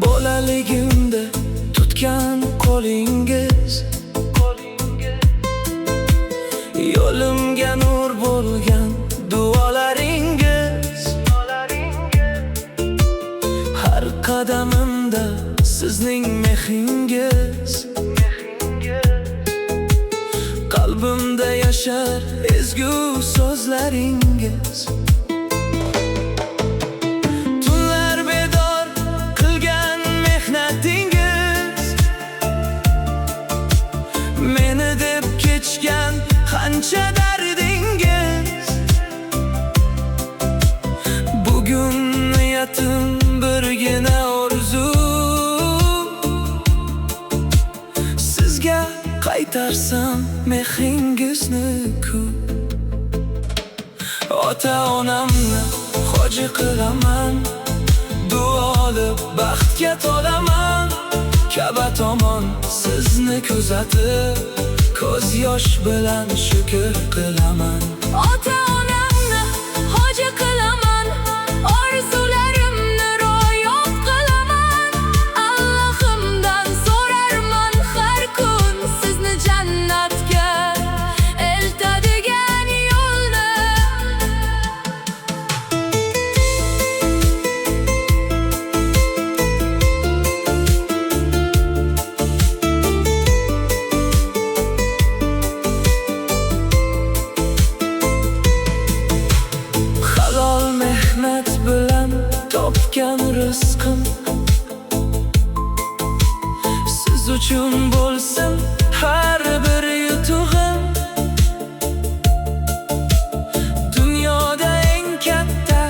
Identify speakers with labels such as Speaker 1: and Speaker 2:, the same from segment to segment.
Speaker 1: Bolaligimda tutgan qo'lingiz yo'limga nur bo'lgan duolaringiz. Har qadamimda sizning mehringiz, qalbimda yashar ezgu so'zlaringiz. Tunlar bedor qilgan mehnatingiz, meni deb kechgan qancha dardingiz. Bugun niyatim birgina orzu, sizga qaytarsam mehringizni ku. Ota-onamni hoji qilaman, duoli baxtga tolaman. Ka'ba tomon sizni kuzatib, ko'z yosh bilan shukr qilaman.
Speaker 2: Ota-onamni hoji qilaman, orzularimni ro'yob qilaman. Allohimdan so'rarman har kun sizni jannatga eltadigan yo'lni.
Speaker 1: Halol mehnat bilan topgan rizqim siz uchun bo'lsin har bir yutug'im. Dunyoda eng katta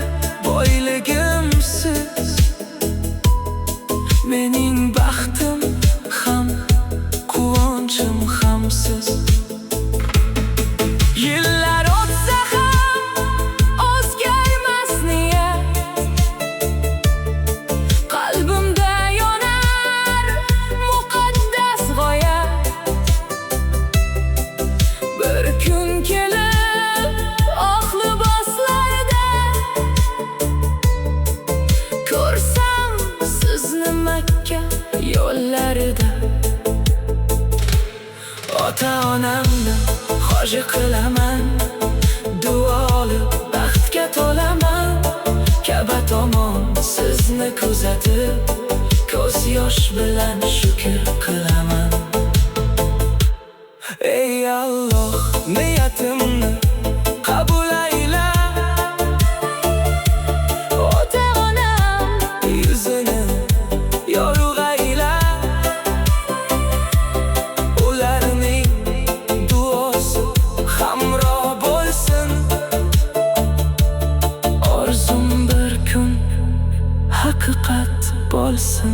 Speaker 1: boyligim siz, mening baxtim ham quvonchim ham siz. Yillar o'tsa ham o'zgarmas niyat, qalbimda yonar muqaddas g'oyat. Bir kun kelib oq liboslarda ko'rsam sizni Makka yo'llarida. Ota-onamni hoji qilaman, duoli baxtga tolaman. Ka'ba tomon sizni kuzatib, ko'z yosh bilan shukr qilaman. Ey Alloh, niyatimni qabul ayla. Ota-onam yuzini yorug' ayla. Ularning duosi hamroh bo'lsin. Orzum bir kun haqiqat bo'lsin.